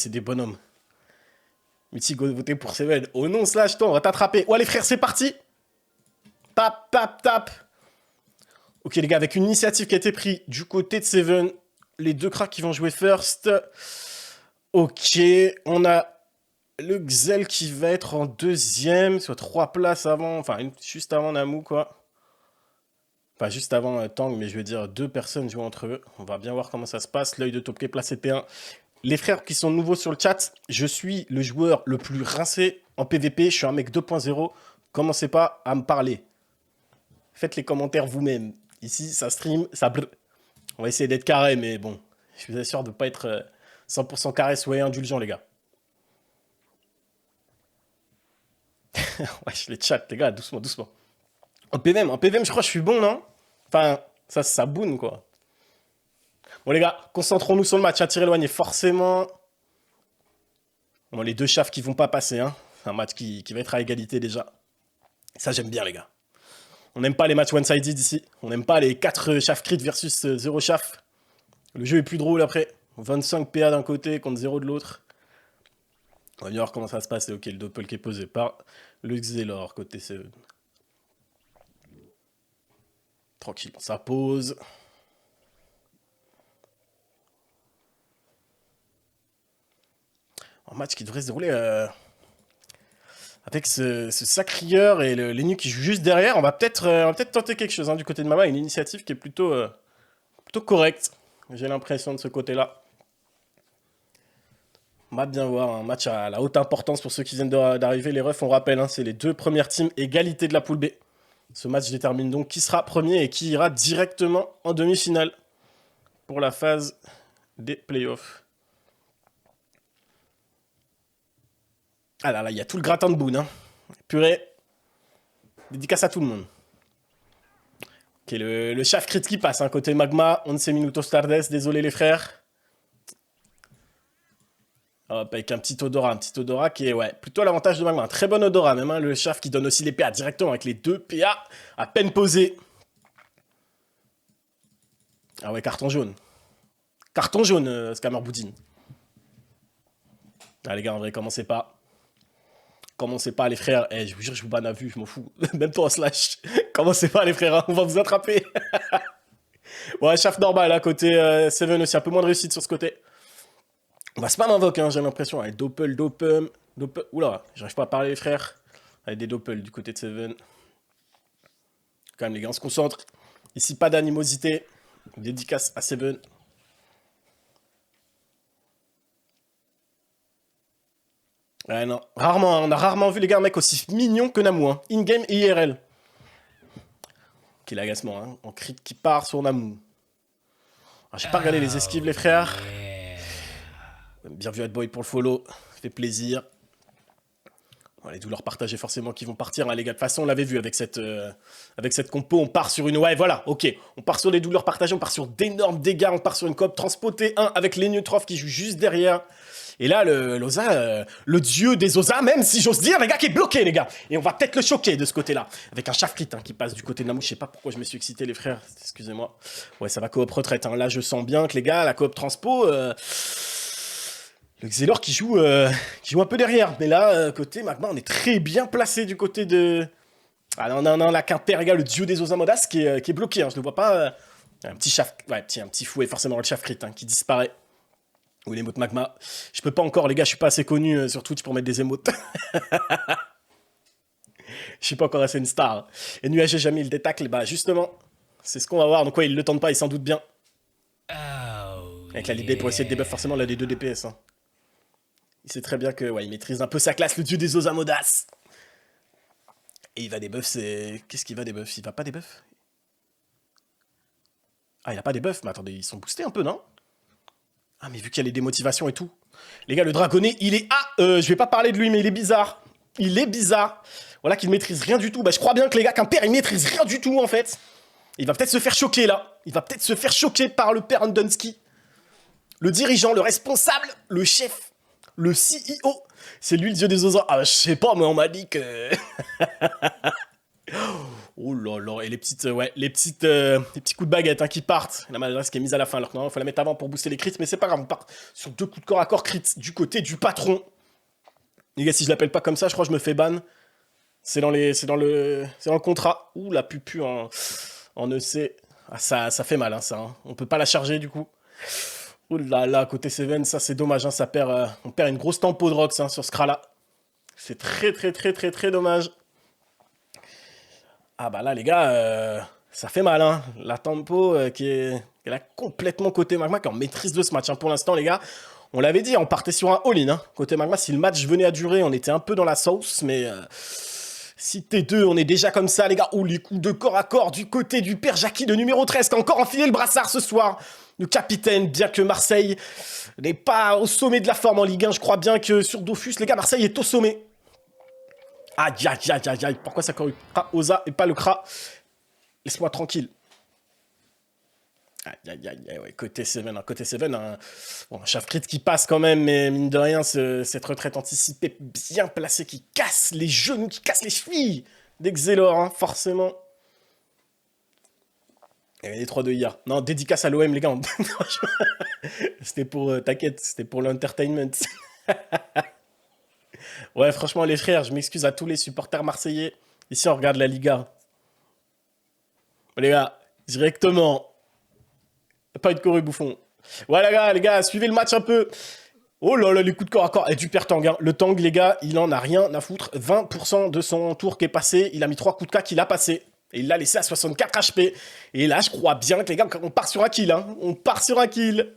C'est des bonhommes. Mythigo, votez pour Seven. Oh non, Slash, toi, on va t'attraper. Ouais, les frères, c'est parti. Tap, tap, tap. Ok, les gars, avec une initiative qui a été prise du côté de Seven, les deux cracks qui vont jouer first. Ok, on a le Xel qui va être en deuxième, soit 3 places avant, enfin, juste avant Namou, quoi. Enfin, juste avant Tang, mais je veux dire, 2 personnes jouent entre eux. On va bien voir comment ça se passe. L'œil de Topke placé P1. Les frères qui sont nouveaux sur le chat, je suis le joueur le plus rincé en PVP. Je suis un mec 2.0. Commencez pas à me parler. Faites les commentaires vous-même. Ici, ça stream, ça brr. On va essayer d'être carré, mais bon, je vous assure de ne pas être 100% carré. Soyez indulgents, les gars. Wesh, les chats, les gars, doucement, doucement. En PVM, je crois que je suis bon, non? Enfin, ça boune, quoi. Bon, les gars, concentrons-nous sur le match. Tir éloigné, forcément. Bon, les deux chafs qui vont pas passer, hein. Un match qui va être à égalité déjà. Ça, j'aime bien, les gars. On n'aime pas les matchs one-sided ici. On n'aime pas les 4 chafs crit versus 0 chaf. Le jeu est plus drôle après. 25 PA d'un côté contre 0 de l'autre. On va bien voir comment ça se passe. Et ok, le doppel qui est posé par le Xelor côté CE. Tranquille, ça pose. Un match qui devrait se dérouler avec ce sacrieur et l'Enu qui joue juste derrière. On va peut-être tenter quelque chose hein, du côté de Mama. Une initiative qui est plutôt correcte. J'ai l'impression de ce côté-là. On va bien voir un match à la haute importance pour ceux qui viennent d'arriver. Les refs, on rappelle, hein, c'est les 2 premières teams égalité de la poule B. Ce match détermine donc qui sera premier et qui ira directement en demi-finale pour la phase des playoffs. Ah là là, il y a tout le gratin de Boone. Hein. Purée. Dédicace à tout le monde. Ok, le chef crit qui passe, hein, côté Magma. 11 minutos tardes, désolé les frères. Hop, avec un petit odorat qui est ouais, plutôt à l'avantage de Magma. Un très bon odorat même, hein, le chef qui donne aussi les PA directement avec les 2 PA à peine posés. Ah ouais, carton jaune. Carton jaune, Scammer Boudine. Ah les gars, en vrai, commencez pas. Commencez pas les frères. Eh, je vous jure, je vous banne à vue, je m'en fous. Même toi, Slash. Commencez pas les frères, hein, on va vous attraper. Ouais, chef normal, à côté Seven aussi, un peu moins de réussite sur ce côté. On va spam invoque, hein, j'ai l'impression. Allez, doppel. Oula, j'arrive pas à parler les frères. Allez, des doppel du côté de Seven. Quand même les gars, on se concentre. Ici, pas d'animosité. Dédicace à Seven. Ouais, non. Rarement, hein, on a rarement vu les gars un mec aussi mignon que Namou. Hein. In-game et IRL. Ok, l'agacement, hein. En crit qui part sur Namou. J'ai pas regardé les esquives, les frères. Bien vu Headboy pour le follow. Ça fait plaisir. Bon, les douleurs partagées, forcément, qui vont partir, hein, les gars. De toute façon, on l'avait vu avec cette compo. On part sur une. Ouais, voilà, ok. On part sur des douleurs partagées, on part sur d'énormes dégâts. On part sur une coop transpotée 1 avec les Neutrophs qui joue juste derrière. Et là, l'Oza, le dieu des Oza, même si j'ose dire, les gars, qui est bloqué, les gars. Et on va peut-être le choquer de ce côté-là. Avec un Shafrit hein, qui passe du côté de Namou. Je sais pas pourquoi je me suis excité, les frères. Excusez-moi. Ouais, ça va coop retraite. Hein. Là, je sens bien que les gars, la coop transpo. Le Xelor qui joue un peu derrière. Mais là, côté Magma, on est très bien placé du côté de. Ah non, la Quimper, les gars, le dieu des Oza Modas qui est bloqué. Hein. Je ne vois pas. Un petit un petit fouet, forcément, le Shafrit hein, qui disparaît. Ou l'émote Magma. Je peux pas encore, les gars, je suis pas assez connu sur Twitch pour mettre des émotes. Je suis pas encore assez une star. Et Nuage jamais il détacle, bah justement, c'est ce qu'on va voir. Donc ouais, il le tente pas, il s'en doute bien. Avec la libé pour essayer de debuff forcément là les 2 DPS. Hein. Il sait très bien que ouais, il maîtrise un peu sa classe, le dieu des Osamodas. Et il va debuff, c'est. Qu'est-ce qu'il va debuff? Il va pas debuff? Ah, il a pas debuff, mais attendez, ils sont boostés un peu, non? Ah, mais vu qu'il y a les démotivations et tout. Les gars, le dragonnet, il est... Ah, je vais pas parler de lui, mais il est bizarre. Il est bizarre. Voilà qu'il maîtrise rien du tout. Bah, je crois bien que les gars, qu'un père, il maîtrise rien du tout, en fait. Il va peut-être se faire choquer, là. Il va peut-être se faire choquer par le père Andonsky. Le dirigeant, le responsable, le chef, le CEO. C'est lui, le dieu des osas. Ah, je sais pas, mais on m'a dit que... Oh là là, et les petites, ouais, les petits coups de baguette hein, qui partent. La maladresse qui est mise à la fin, alors que il faut la mettre avant pour booster les crits, mais c'est pas grave, on part sur 2 coups de corps à corps crits du côté du patron. Les gars, si je l'appelle pas comme ça, je crois que je me fais ban. C'est dans le contrat. Ouh, la pupu en EC. Ah, ça fait mal, hein, ça. Hein. On peut pas la charger, du coup. Ouh là là, côté Seven, ça c'est dommage, hein, on perd une grosse tempo de Rox hein, sur ce Kra-là. C'est très très très très très dommage. Ah bah là les gars, ça fait mal hein. La tempo qui est là complètement côté Magma, qui est en maîtrise de ce match hein. Pour l'instant les gars, on l'avait dit, on partait sur un all-in hein. Côté Magma, si le match venait à durer, on était un peu dans la sauce, mais si T2, on est déjà comme ça les gars. Oh les coups de corps à corps du côté du père Jackie de numéro 13 qui a encore enfilé le brassard ce soir. Le capitaine, bien que Marseille n'est pas au sommet de la forme en Ligue 1, je crois bien que sur Dofus, les gars, Marseille est au sommet. Aïe, aïe, aïe, aïe, aïe. Pourquoi ça corrige Oza et pas le Kra? Laisse-moi tranquille. Aïe, aïe, aïe, aïe, ouais. Côté Seven, hein. Bon, un Shafrit qui passe quand même, mais mine de rien, cette retraite anticipée bien placée qui casse les genoux, qui casse les chevilles d'Exelor, hein, forcément. Il y avait les 3 de hier. Non, dédicace à l'OM, les gars. C'était pour, t'inquiète, c'était pour l'entertainment. Ouais, franchement, les frères, je m'excuse à tous les supporters marseillais. Ici, on regarde la Liga. Les gars, directement. Pas de corée bouffon. Ouais, les gars, suivez le match un peu. Oh là là, les coups de corps à corps. Et du père Tang. Hein. Le Tang, les gars, il en a rien à foutre. 20% de son tour qui est passé. Il a mis 3 coups de K qu'il a passé. Et il l'a laissé à 64 HP. Et là, je crois bien que les gars, on part sur un kill. Hein. On part sur un kill.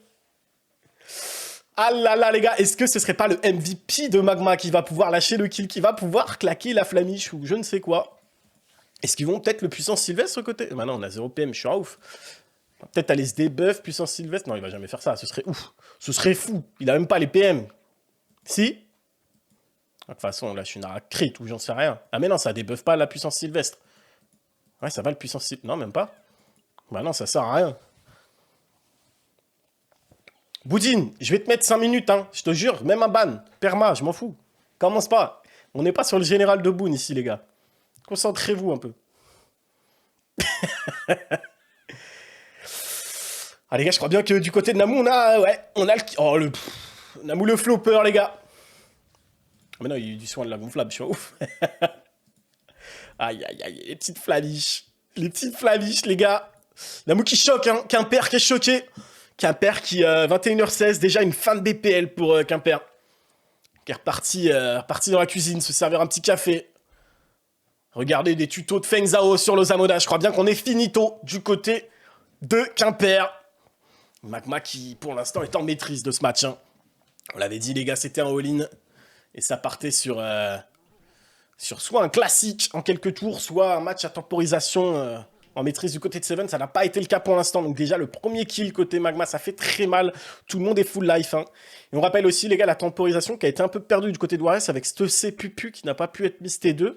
Ah là là, les gars, est-ce que ce serait pas le MVP de Magma qui va pouvoir lâcher le kill, qui va pouvoir claquer la flamiche ou je ne sais quoi? Est-ce qu'ils vont peut-être le puissance Sylvestre côté? Bah non, on a 0 PM, je suis un ouf. Peut-être aller se débuff, puissance Sylvestre. Non, il va jamais faire ça, ce serait ouf. Ce serait fou. Il a même pas les PM. Si? De toute façon, là, je suis une crit ou j'en sais rien. Ah, mais non, ça débuffe pas la puissance Sylvestre. Ouais, ça va le puissance Sylvestre. Non, même pas. Bah non, ça sert à rien. Boudine, je vais te mettre 5 minutes, hein. Je te jure, même un ban. Perma, je m'en fous. Commence pas. On n'est pas sur le général de Boone ici, les gars. Concentrez-vous un peu. Ah, les gars, je crois bien que du côté de Namou, on a le... Oh, Namou le flopper, les gars. Mais non, il y a eu du soin de la gonflable, je suis ouf. Aïe, aïe, aïe, les petites flamiches. Les petites flamiches, les gars. Namou qui choque, hein. Quimper qui est choqué. Quimper qui, 21h16, déjà une fin de BPL pour Quimper. Qui est reparti dans la cuisine, se servir un petit café. Regardez des tutos de Feng Zhao sur l'Ozamoda. Je crois bien qu'on est finito du côté de Quimper. Magma qui, pour l'instant, est en maîtrise de ce match. Hein. On l'avait dit, les gars, c'était un all-in. Et ça partait sur soit un classique en quelques tours, soit un match à temporisation en maîtrise du côté de Seven. Ça n'a pas été le cas pour l'instant. Donc déjà, le premier kill côté Magma, ça fait très mal. Tout le monde est full life. Hein. Et on rappelle aussi, les gars, la temporisation qui a été un peu perdue du côté de Warriors avec Stocé Pupu qui n'a pas pu être mise T2.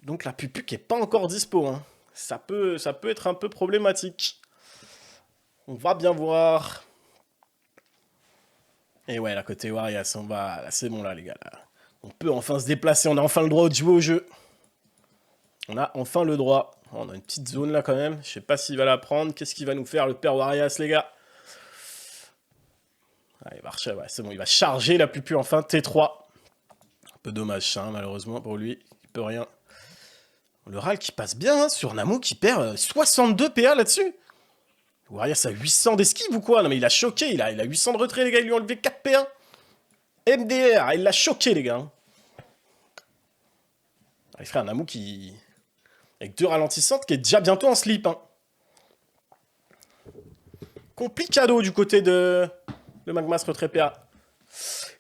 Donc la Pupu qui n'est pas encore dispo. Hein. Ça peut être un peu problématique. On va bien voir. Et ouais, là, côté Warriors, on va... Là, c'est bon, là, les gars. Là. On peut enfin se déplacer. On a enfin le droit de jouer au jeu. On a enfin le droit. Oh, on a une petite zone, là, quand même. Je sais pas s'il va la prendre. Qu'est-ce qu'il va nous faire, le père Warriors, les gars? Ah, il va ouais, c'est bon. Il va charger la Pupu, enfin. T3. Un peu dommage, ça, hein, malheureusement, pour lui. Il peut rien. Le Ral qui passe bien, hein, sur Namou qui perd 62 PA là-dessus. Warriors a 800 d'esquive ou quoi? Non mais il a choqué, il a 800 de retrait les gars, ils lui ont enlevé 4 PA. MDR, il l'a choqué les gars. Il ferait un Namou qui... Avec 2 ralentissantes qui est déjà bientôt en slip. Hein. Complicado du côté de Magmas retrait PA.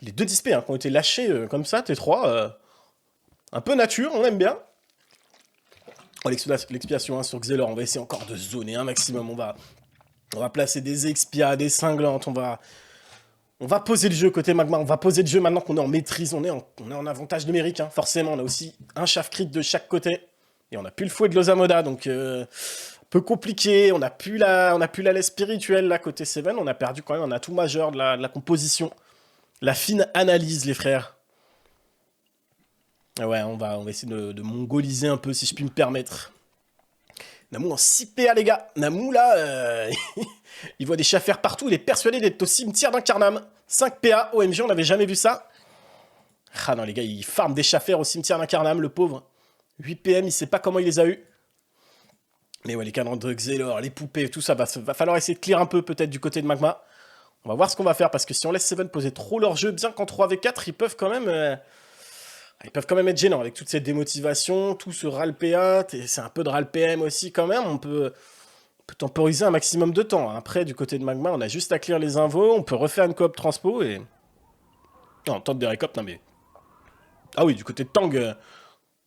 Les 2 dispés hein, qui ont été lâchés comme ça, T3. Un peu nature, on aime bien. Oh, l'expiation hein, sur Xelor, on va essayer encore de zoner un maximum. On va placer des expias, des cinglantes, on va poser le jeu côté Magma, on va poser le jeu maintenant qu'on est en maîtrise, on est en avantage numérique, hein, forcément, on a aussi un chaff crit de chaque côté, et on n'a plus le fouet de l'Ozamoda, donc un peu compliqué, on n'a plus la laisse spirituelle là côté Seven, on a perdu quand même un atout majeur de la composition, la fine analyse les frères. Ouais, on va essayer de mongoliser un peu si je puis me permettre. Namu en 6 PA, les gars. Namu, là, il voit des chats faire partout. Il est persuadé d'être au cimetière d'Incarnam. 5 PA, OMG, on n'avait jamais vu ça. Ah non, les gars, il farme des chats au cimetière d'Incarnam, le pauvre. 8 PM, il sait pas comment il les a eu. Mais ouais, les canons de Xelor, les poupées, tout ça, va falloir essayer de clear un peu, peut-être, du côté de Magma. On va voir ce qu'on va faire, parce que si on laisse Seven poser trop leur jeu, bien qu'en 3v4, ils peuvent quand même être gênants avec toute cette démotivation, tout ce RAL PA, c'est un peu de RAL PM aussi quand même, on peut temporiser un maximum de temps. Après, du côté de Magma, on a juste à clear les invos, on peut refaire une coop transpo et... Non, on tente des récops, non mais... Ah oui, du côté de Tang...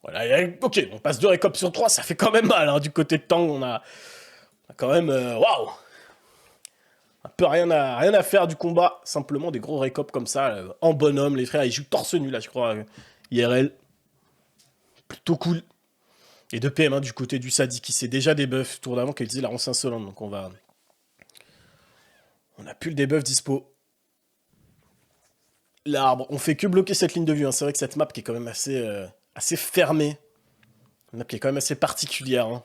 Voilà, ok, on passe 2 récops sur 3, ça fait quand même mal, hein. Du côté de Tang, on a quand même... Waouh, un peu rien à faire du combat, simplement des gros récops comme ça, en bonhomme, les frères, ils jouent torse nu là, je crois, IRL. Plutôt cool. Et 2 PM du côté du Sadi qui sait déjà des buffs, tour d'avant qu'elle disait la ronce insolente, donc on a plus le debuff dispo. L'arbre, on fait que bloquer cette ligne de vue, hein. C'est vrai que cette map qui est quand même assez fermée, une map qui est quand même assez particulière, hein.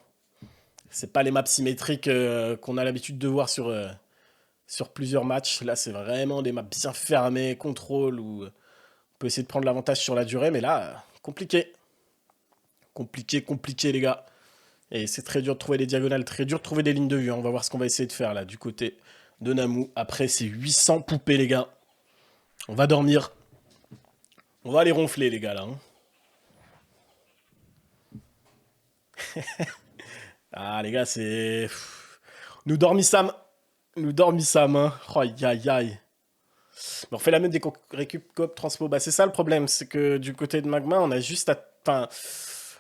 C'est pas les maps symétriques qu'on a l'habitude de voir sur plusieurs matchs. Là, c'est vraiment des maps bien fermées, contrôle, où on peut essayer de prendre l'avantage sur la durée, mais là, compliqué. Compliqué, les gars. Et c'est très dur de trouver des diagonales, très dur de trouver des lignes de vue, hein. On va voir ce qu'on va essayer de faire, là, du côté de Namu. Après, c'est 800 poupées, les gars. On va dormir. On va aller ronfler, les gars, là, hein. Ah, les gars, c'est... Nous dormissam. Hein. Oh, aïe, aïe. Mais on fait la même des récup coop transpo. Bah, c'est ça le problème, c'est que du côté de Magma, on a juste à... Enfin,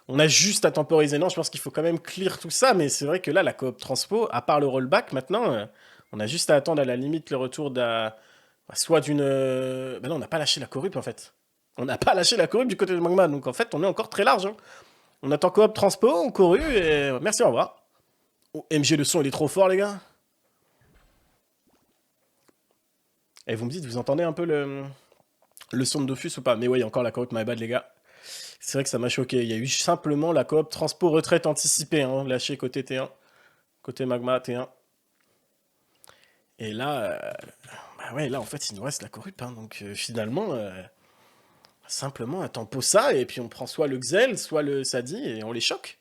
on a juste à temporiser. Non, je pense qu'il faut quand même clear tout ça, mais c'est vrai que là, la coop transpo, à part le rollback, maintenant, on a juste à attendre à la limite le retour soit d'une... Bah non, on n'a pas lâché la corrup, en fait. On n'a pas lâché la corrup du côté de Magma, donc en fait, on est encore très large, hein. On attend coop transpo, on corru, et merci, au revoir. Oh, MG, le son, il est trop fort, les gars. Et vous me dites, vous entendez un peu le son de Dofus ou pas? Mais oui, encore la coop, my bad, les gars. C'est vrai que ça m'a choqué. Il y a eu simplement la coop transpo retraite anticipée, hein, lâchée côté T1. Côté Magma, T1. Et là, bah ouais, là, en fait, il nous reste la corrup, hein. Donc, finalement, simplement, un tempo ça, et puis on prend soit le Xel, soit le Sadi, et on les choque.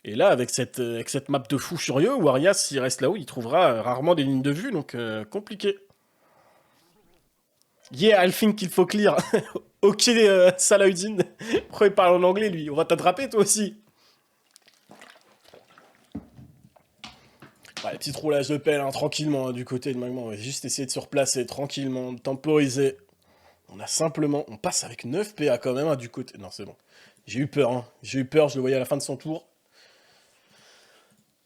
Et là, avec cette map de fou furieux, Warias, s'il reste là-haut, il trouvera rarement des lignes de vue, donc compliqué. Yeah, I think qu'il faut clear. Ok, Salahuddin. Pourquoi il parle en anglais, lui? On va t'attraper, toi aussi. Ouais, petit roulage de pelle, hein, tranquillement, hein, du côté de Magma. On va juste essayer de se replacer tranquillement, de temporiser. On a simplement... On passe avec 9 PA quand même, hein, du côté... Non, c'est bon. J'ai eu peur, hein. J'ai eu peur, je le voyais à la fin de son tour.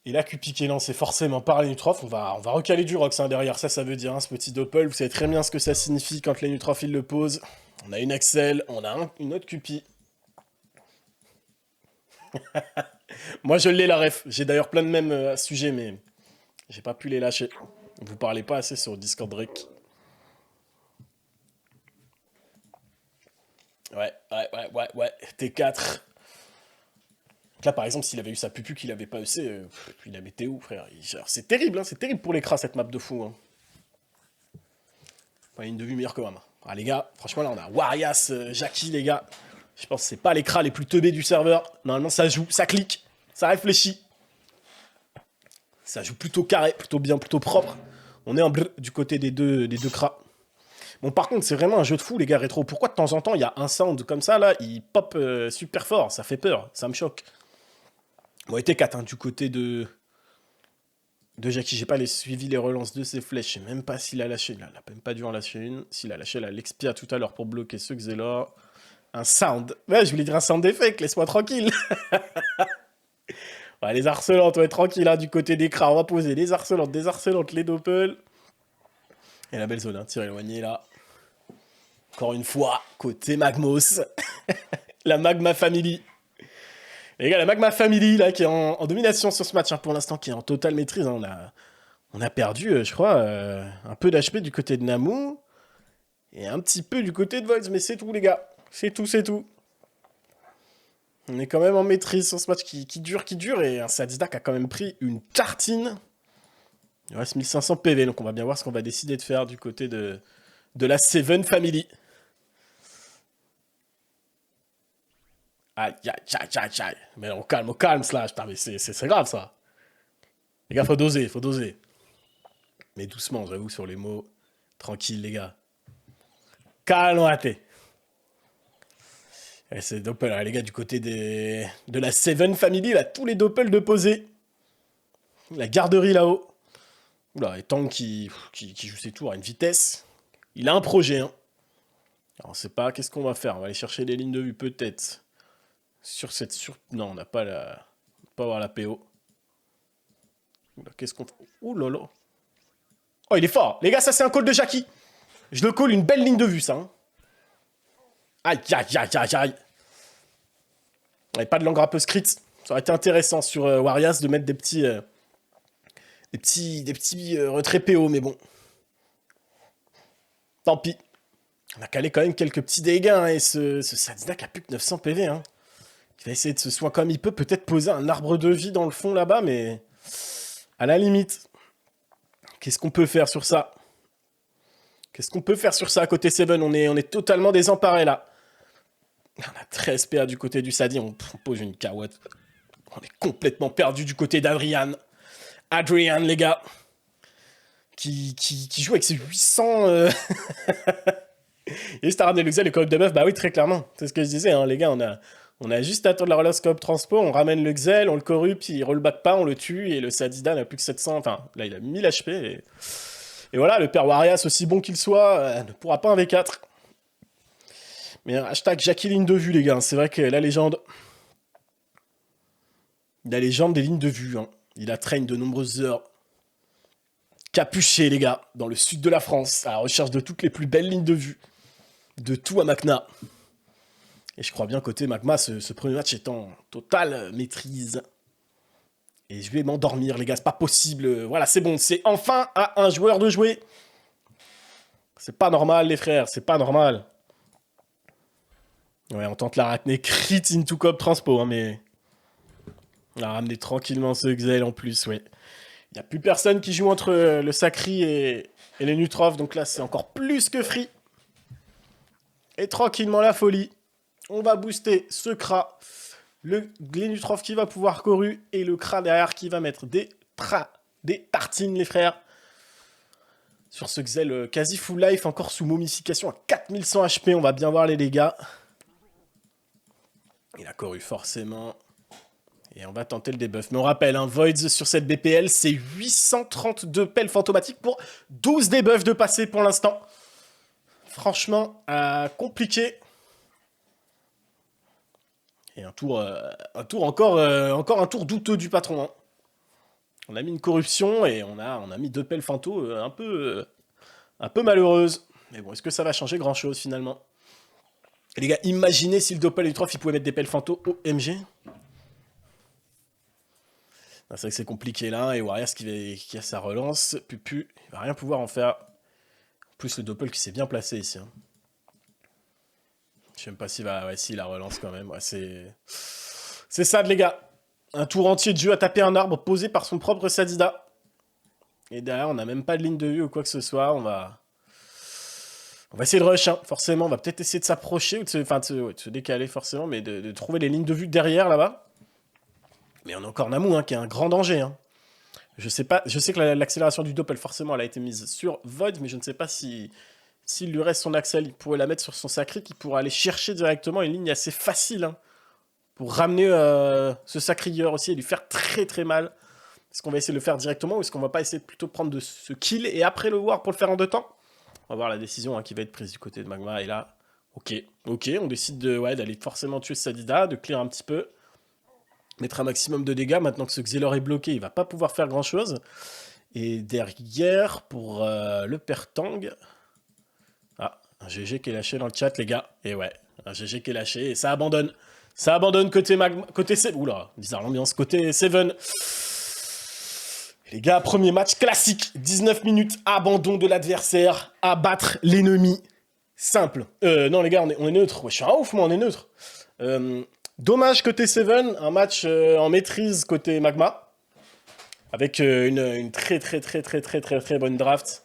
Et là, Cupid qui est lancé forcément par les Nutroph, on va recaler du Rox, hein, derrière. Ça veut dire, hein, ce petit doppel. Vous savez très bien ce que ça signifie quand les Nutroph, ils le posent. On a une Axel, on a une autre Cupid. Moi, je l'ai, la ref. J'ai d'ailleurs plein de mèmes à ce sujet, mais j'ai pas pu les lâcher. Vous parlez pas assez sur Discord Rec. Ouais. T4. Là, par exemple, s'il avait eu sa pupu qu'il avait pas EC, il la mettait où, frère? C'est terrible, hein, c'est terrible pour l'écras, cette map de fou, hein. Pas une de vue meilleure que moi. Ah, les gars, franchement, là, on a Warias, Jackie, les gars. Je pense que c'est pas l'écras les plus teubés du serveur. Normalement, ça joue, ça clique, ça réfléchit. Ça joue plutôt carré, plutôt bien, plutôt propre. On est en bleu du côté des deux cras. Bon, par contre, c'est vraiment un jeu de fou, les gars, rétro. Pourquoi de temps en temps, il y a un sound comme ça, là, il pop super fort? Ça fait peur, ça me choque. Bon, et T4, hein, du côté de Jackie. J'ai pas suivi les relances de ses flèches. Je sais même pas s'il a lâché. Là, il a même pas dû en lâcher une. S'il a lâché, là, l'expia tout à l'heure pour bloquer ce Xelor. Un sound. Ouais, je voulais dire un sound effect, laisse-moi tranquille. Ouais, les harcelantes, ouais, tranquille, hein, du côté des cras. On va poser les harcelantes, des harcelantes, les doppels. Et la belle zone, hein, tir éloigné, là. Encore une fois, côté Magmos. La Magma Family. Les gars, la Magma Family, là, qui est en domination sur ce match, hein, pour l'instant, qui est en totale maîtrise, hein. On a perdu, je crois, un peu d'HP du côté de Namu. Et un petit peu du côté de Voids, mais c'est tout, les gars. C'est tout. On est quand même en maîtrise sur ce match qui dure. Et un Sadida qui a quand même pris une tartine. Il reste 1500 PV, donc on va bien voir ce qu'on va décider de faire du côté de la Seven Family. Aïe, aïe, aïe, aïe, aïe. Mais on calme, Slash. Putain, mais c'est grave, ça. Les gars, faut doser. Mais doucement, j'avoue, sur les mots. Tranquille, les gars. Calme-toi. Et c'est doppel, hein, les gars, du côté de la Seven Family, là, tous les doppels de poser. La garderie là-haut. Oula, et Tang qui joue ses tours à une vitesse. Il a un projet, hein. Alors, on sait pas, qu'est-ce qu'on va faire? On va aller chercher des lignes de vue, peut-être. Non, on n'a pas la... On peut pas avoir la PO. Oula, qu'est-ce qu'on fait? Ouh là là. Oh, il est fort. Les gars, ça, c'est un call de Jackie. Je le call une belle ligne de vue, ça. Hein. Aïe, aïe, aïe, aïe, aïe. Et pas de langue un peu script. Ça aurait été intéressant sur Warias de mettre des petits retraits PO, mais bon. Tant pis. On a calé quand même quelques petits dégâts, hein, et ce Sadida qui a plus que 900 PV, hein. Il va essayer de se soigner comme il peut, peut-être poser un arbre de vie dans le fond là-bas, mais à la limite. Qu'est-ce qu'on peut faire sur ça? Qu'est-ce qu'on peut faire sur ça à côté Seven? On est totalement désemparés là. On a 13 PA du côté du Sadi, on pose une carotte. On est complètement perdu du côté d'Adrian. Adrian, les gars. Qui joue avec ses 800... Et juste à ramener l'Uxel et le coop de meuf, bah oui, très clairement. C'est ce que je disais, hein, les gars, on a juste à attendre la relance coop transpo, on ramène le Xel, on le corrupte, il rollback pas, on le tue, et le Sadida n'a plus que 700, enfin, là, il a 1000 HP, et voilà, le père Warias, aussi bon qu'il soit, ne pourra pas un V4. Mais hashtag Jackie ligne de vue, les gars, c'est vrai que la légende des lignes de vue, hein. Il a traîné de nombreuses heures. Capuché, les gars, dans le sud de la France, à la recherche de toutes les plus belles lignes de vue. De tout à Macna. Et je crois bien côté Magma, ce premier match est en totale maîtrise. Et je vais m'endormir, les gars, c'est pas possible. Voilà, c'est bon, c'est enfin à un joueur de jouer. C'est pas normal, les frères, c'est pas normal. Ouais, on tente l'arachné crit into cop transpo, hein, mais... On a ramené tranquillement ce Xel en plus, ouais. Il n'y a plus personne qui joue entre le Sacri et les Nutrof, donc là, c'est encore plus que free. Et tranquillement, la folie. On va booster ce Kra. Les Nutrof qui va pouvoir corru. Et le Kra derrière qui va mettre des tartines, les frères. Sur ce Xel quasi full life, encore sous momification à 4100 HP. On va bien voir les dégâts. Il a corru forcément. Et on va tenter le debuff. Mais on rappelle, hein, Voids sur cette BPL, c'est 832 pelles fantomatiques pour 12 debuffs de passé pour l'instant. Franchement, compliqué. Et un tour encore un tour douteux du patron. Hein. On a mis une corruption et on a mis 2 pelles fanto un peu malheureuses. Mais bon, est-ce que ça va changer grand-chose finalement? Et les gars, imaginez si le Doppel du 3 il pouvait mettre des pelles fanto au MG. C'est vrai que c'est compliqué là, et Warias qui a sa relance, Pupu, il va rien pouvoir en faire. En plus le Doppel qui s'est bien placé ici. Hein. Je sais même pas s'il va... Ouais, si, la relance quand même, ouais, c'est ça les gars. Un tour entier de jeu à taper un arbre posé par son propre Sadida. Et derrière, on n'a même pas de ligne de vue ou quoi que ce soit, on va essayer de rush, hein. Forcément, on va peut-être essayer de s'approcher, ou de se décaler forcément, mais de trouver les lignes de vue derrière là-bas. Mais on a encore Namou, hein, qui est un grand danger. Hein. Je sais que l'accélération du Doppel, forcément, elle a été mise sur Void, mais je ne sais pas s'il lui reste son Axel, il pourrait la mettre sur son Sacri, qui pourrait aller chercher directement une ligne assez facile, hein, pour ramener ce Sacrieur aussi et lui faire très très mal. Est-ce qu'on va essayer de le faire directement, ou est-ce qu'on va pas essayer de plutôt prendre de ce kill et après le war pour le faire en 2 temps? On va voir la décision, hein, qui va être prise du côté de Magma, et là, ok, on décide d'aller forcément tuer Sadida, de clear un petit peu. Mettre un maximum de dégâts, maintenant que ce Xelor est bloqué, il va pas pouvoir faire grand chose. Et derrière, pour le Pertang... Ah, un GG qui est lâché dans le chat, les gars. Et ouais, un GG qui est lâché, et ça abandonne. Ça abandonne côté Magma... Côté Seven... Oula, bizarre l'ambiance, côté Seven. Les gars, premier match classique. 19 minutes, abandon de l'adversaire, abattre l'ennemi. Simple. Non, les gars, on est neutre. Ouais, je suis un ouf, moi, on est neutre. Dommage côté Seven, un match en maîtrise côté Magma, avec une très très très très très très très bonne draft.